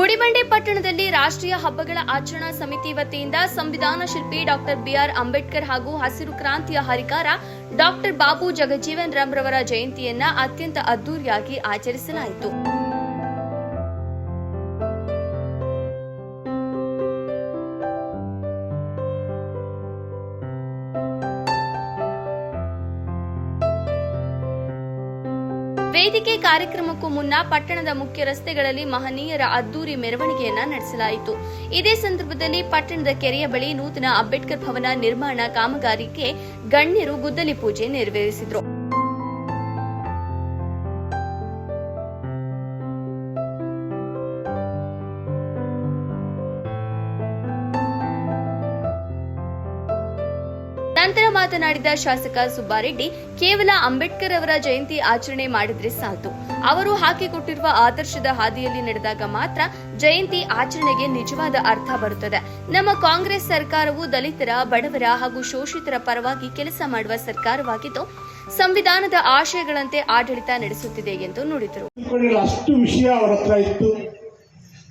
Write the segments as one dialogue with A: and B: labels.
A: ಗುಡಿಬಂಡೆ ಪಟ್ಟಣದಲ್ಲಿ ರಾಷ್ಟ್ರೀಯ ಹಬ್ಬಗಳ ಆಚರಣಾ ಸಮಿತಿ ವತಿಯಿಂದ ಸಂವಿಧಾನ ಶಿಲ್ಪಿ ಡಾಕ್ಟರ್ ಬಿಆರ್ ಅಂಬೇಡ್ಕರ್ ಹಾಗೂ ಹಸಿರು ಕ್ರಾಂತಿಯ ಹರಿಕಾರ ಡಾಕ್ಟರ್ ಬಾಬು ಜಗಜೀವನ್ ರಾಮ್ ರವರ ಜಯಂತಿಯನ್ನ ಅತ್ಯಂತ ಅದ್ದೂರಿಯಾಗಿ ಆಚರಿಸಲಾಯಿತು. ವೇದಿಕೆ ಕಾರ್ಯಕ್ರಮಕ್ಕೂ ಮುನ್ನ ಪಟ್ಟಣದ ಮುಖ್ಯ ರಸ್ತೆಗಳಲ್ಲಿ ಮಹನೀಯರ ಅದ್ದೂರಿ ಮೆರವಣಿಗೆಯನ್ನ ನಡೆಸಲಾಯಿತು. ಇದೇ ಸಂದರ್ಭದಲ್ಲಿ ಪಟ್ಟಣದ ಕೆರೆಯ ಬಳಿ ನೂತನ ಅಂಬೇಡ್ಕರ್ ಭವನ ನಿರ್ಮಾಣ ಕಾಮಗಾರಿಗೆ ಗಣ್ಯರು ಗುದ್ದಲಿ ಪೂಜೆ ನೆರವೇರಿಸಿದರು. ನಂತರ ಮಾತನಾಡಿದ ಶಾಸಕ ಸುಬ್ಬಾರೆಡ್ಡಿ, ಕೇವಲ ಅಂಬೇಡ್ಕರ್ ಅವರ ಜಯಂತಿ ಆಚರಣೆ ಮಾಡಿದ್ರೆ ಸಾಕು, ಅವರು ಹಾಕಿಕೊಟ್ಟಿರುವ ಆದರ್ಶದ ಹಾದಿಯಲ್ಲಿ ನಡೆದಾಗ ಮಾತ್ರ ಜಯಂತಿ ಆಚರಣೆಗೆ ನಿಜವಾದ ಅರ್ಥ ಬರುತ್ತದೆ. ನಮ್ಮ ಕಾಂಗ್ರೆಸ್ ಸರ್ಕಾರವು ದಲಿತರ, ಬಡವರ ಹಾಗೂ ಶೋಷಿತರ ಪರವಾಗಿ ಕೆಲಸ ಮಾಡುವ ಸರ್ಕಾರವಾಗಿದ್ದು ಸಂವಿಧಾನದ ಆಶಯಗಳಂತೆ ಆಡಳಿತ ನಡೆಸುತ್ತಿದೆ ಎಂದು ನುಡಿದರು.
B: ಅಷ್ಟು ವಿಷಯ ಅವರ ಹತ್ರ ಇತ್ತು,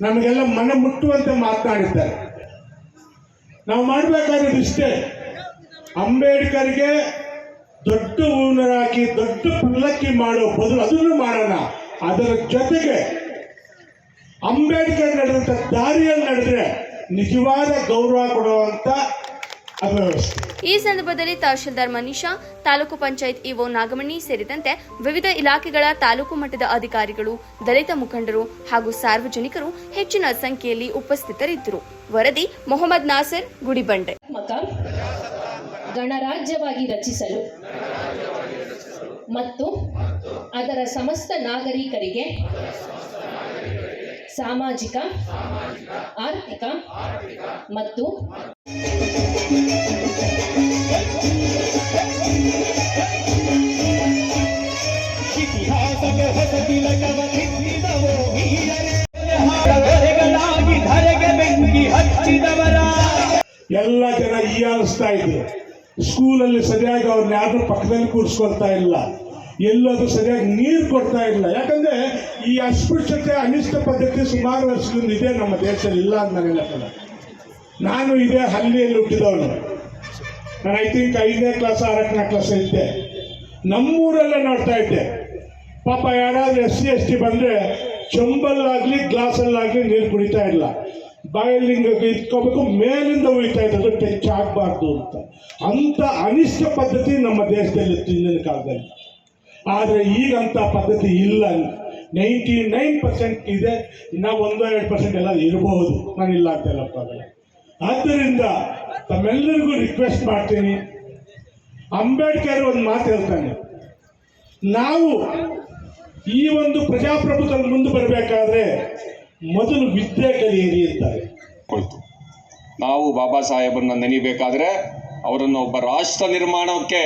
B: ನಮಗೆಲ್ಲ ಮನ ಮುಟ್ಟುವಂತೆ ಮಾತನಾಡಿದ್ದಾರೆ. ನಾವು ಮಾಡಬೇಕಾದ್ರೆ ಇಷ್ಟೇ, ಅಂಬೇಡ್ಕರ್ಗೆ ದೊಡ್ಡ ಹೂವಿನ ಹಾಕಿ ದೊಡ್ಡ ಪಲ್ಲಕ್ಕಿ ಮಾಡೋ ಬದಲು ಅದನ್ನು ಮಾಡೋಣ. ಅದರ ಜೊತೆಗೆ ಅಂಬೇಡ್ಕರ್ ನಡೆದಂಥ ದಾರಿಯಲ್ಲಿ ನಡೆದ್ರೆ ನಿಜವಾದ ಗೌರವ ಕೊಡುವಂತ ಅವ್ಯವಸ್ಥೆ.
A: ಈ ಸಂದರ್ಭದಲ್ಲಿ ತಹಶೀಲ್ದಾರ್ ಮನೀಷಾ, ತಾಲೂಕು ಪಂಚಾಯತ್ ಇಒ ನಾಗಮಣಿ ಸೇರಿದಂತೆ ವಿವಿಧ ಇಲಾಖೆಗಳ ತಾಲೂಕು ಮಟ್ಟದ ಅಧಿಕಾರಿಗಳು, ದಲಿತ ಮುಖಂಡರು ಹಾಗೂ ಸಾರ್ವಜನಿಕರು ಹೆಚ್ಚಿನ ಸಂಖ್ಯೆಯಲ್ಲಿ ಉಪಸ್ಥಿತರಿದ್ದರು. ವರದಿ ಮೊಹಮ್ಮದ್ ನಾಸರ್, ಗುಡಿಬಂಡೆ.
C: ಗಣರಾಜ್ಯವಾಗಿ ರಚಿಸಲು ಮತ್ತು ಅದರ ಸಮಸ್ತ ನಾಗರಿಕರಿಗೆ ಸಾಮಾಜಿಕ, ಆರ್ಥಿಕ ಮತ್ತು
B: ಎಲ್ಲ ಜನ ಹೀಯಾಳಿಸ್ತಾ ಇದ್ರು. ಸ್ಕೂಲಲ್ಲಿ ಸರಿಯಾಗಿ ಅವ್ರನ್ನ ಯಾರು ಪಕ್ಕದಲ್ಲಿ ಕೂರಿಸ್ಕೊಳ್ತಾ ಇಲ್ಲ, ಎಲ್ಲದು ಸರಿಯಾಗಿ ನೀರು ಕೊಡ್ತಾ ಇಲ್ಲ. ಯಾಕಂದ್ರೆ ಈ ಅಸ್ಪೃಶ್ಯತೆ, ಅನಿಷ್ಟ ಪದ್ಧತಿ ಸುಮಾರು ವರ್ಷದಿಂದ ಇದೆ ನಮ್ಮ ದೇಶದಲ್ಲಿ, ಇಲ್ಲ ಅಂತ ನನಗೆ ಲೆಕ್ಕ. ನಾನು ಇದೇ ಹಳ್ಳಿಯಲ್ಲಿ ಹುಟ್ಟಿದವನು. ನಾನು ಐ ಥಿಂಕ್ 5ನೇ ಕ್ಲಾಸ್ 6ನೇ ಕ್ಲಾಸ್ ಇದ್ದೆ. ನಮ್ಮೂರಲ್ಲೇ ನೋಡ್ತಾ ಇದ್ದೆ, ಪಾಪ ಯಾರಾದ್ರೂ SC ST ಬಂದರೆ ಚಂಬಲ್ಲಾಗಲಿ ಗ್ಲಾಸಲ್ಲಾಗಲಿ ನೀರು ಕುಡಿತಾ ಇಲ್ಲ, ಬಾಯಲ್ಲಿ ಇಟ್ಕೋಬೇಕು, ಮೇಲಿಂದ ಉಯ್ತಾ ಇದ್ದದ್ದು, ಟಚ್ ಆಗಬಾರ್ದು ಅಂತ. ಅಂಥ ಅನಿಷ್ಟ ಪದ್ಧತಿ ನಮ್ಮ ದೇಶದಲ್ಲಿ ಹಿಂದಿನ ಕಾಲದಲ್ಲಿ. ಆದರೆ ಈಗಂಥ ಪದ್ಧತಿ ಇಲ್ಲ. 99% ಇದೆ, ಇನ್ನು 1-2% ಎಲ್ಲ ಇರಬಹುದು, ನಾನು ಇಲ್ಲ ಅಂತ ಹೇಳಕ್ಕಾಗಲ್ಲ. ಆದ್ದರಿಂದ ತಮ್ಮೆಲ್ಲರಿಗೂ ರಿಕ್ವೆಸ್ಟ್ ಮಾಡ್ತೀನಿ, ಅಂಬೇಡ್ಕರ್ ಒಂದು ಮಾತು ಹೇಳ್ತಾನೆ, ನಾವು ಈ ಒಂದು ಪ್ರಜಾಪ್ರಭುತ್ವದಲ್ಲಿ ಮುಂದೆ ಬರಬೇಕಾದ್ರೆ ಮೊದಲು ವಿದ್ಯೆ ಕಲಿಯಿರಿ ಅಂತಾರೆ.
D: ನಾವು ಬಾಬಾ ಸಾಹೇಬರನ್ನ ನೆನೆಯಬೇಕಾದ್ರೆ ಅವರನ್ನು ಒಬ್ಬ ರಾಷ್ಟ್ರ ನಿರ್ಮಾಣಕ್ಕೆ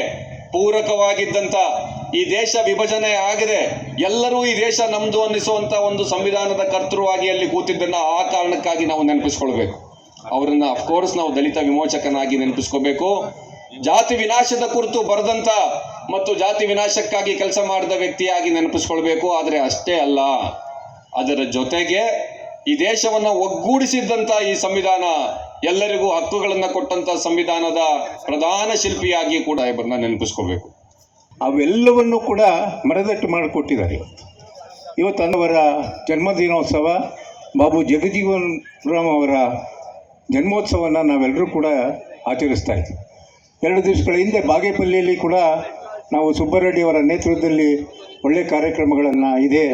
D: ಪೂರಕವಾಗಿದ್ದಂಥ, ಈ ದೇಶ ವಿಭಜನೆ ಆಗದೆ ಎಲ್ಲರೂ ಈ ದೇಶ ನಮ್ದು ಅನ್ನಿಸುವಂಥ ಒಂದು ಸಂವಿಧಾನದ ಕರ್ತೃವಾಗಿ ಅಲ್ಲಿ ಕೂತಿದ್ದನ್ನು ಆ ಕಾರಣಕ್ಕಾಗಿ ನಾವು ನೆನಪಿಸ್ಕೊಳ್ಬೇಕು. ಅವರನ್ನ ಅಫ್ಕೋರ್ಸ್ ನಾವು ದಲಿತ ವಿಮೋಚಕನಾಗಿ ನೆನಪಿಸ್ಕೋಬೇಕು. ಜಾತಿ ವಿನಾಶದ ಕುರಿತು ಬರೆದಂಥ ಮತ್ತು ಜಾತಿ ವಿನಾಶಕ್ಕಾಗಿ ಕೆಲಸ ಮಾಡಿದ ವ್ಯಕ್ತಿಯಾಗಿ ನೆನಪಿಸ್ಕೊಳ್ಬೇಕು. ಆದರೆ ಅಷ್ಟೇ ಅಲ್ಲ, ಅದರ ಜೊತೆಗೆ ಈ ದೇಶವನ್ನು ಒಗ್ಗೂಡಿಸಿದ್ದಂಥ ಈ ಸಂವಿಧಾನ, ಎಲ್ಲರಿಗೂ ಹಕ್ಕುಗಳನ್ನು ಕೊಟ್ಟಂಥ ಸಂವಿಧಾನದ ಪ್ರಧಾನ ಶಿಲ್ಪಿಯಾಗಿ ಕೂಡ ಇವರನ್ನ ನೆನಪಿಸ್ಕೋಬೇಕು.
E: ಅವೆಲ್ಲವನ್ನು ಕೂಡ ಮರದಟ್ಟು ಮಾಡಿಕೊಟ್ಟಿದ್ದಾರೆ. ಇವತ್ತು ಅವರ ಜನ್ಮದಿನೋತ್ಸವ, ಬಾಬು ಜಗಜೀವನ್ ರಾಮ್ ಅವರ ಜನ್ಮೋತ್ಸವವನ್ನು ನಾವೆಲ್ಲರೂ ಕೂಡ ಆಚರಿಸ್ತಾ ಇದ್ದೀವಿ. 2 ದಿವಸಗಳ ಹಿಂದೆ ಬಾಗೇಪಲ್ಲಿಯಲ್ಲಿ ಕೂಡ ನಾವು ಸುಬ್ಬಾರೆಡ್ಡಿ ಅವರ ನೇತೃತ್ವದಲ್ಲಿ ಒಳ್ಳೆಯ ಕಾರ್ಯಕ್ರಮಗಳನ್ನು ಇದೆ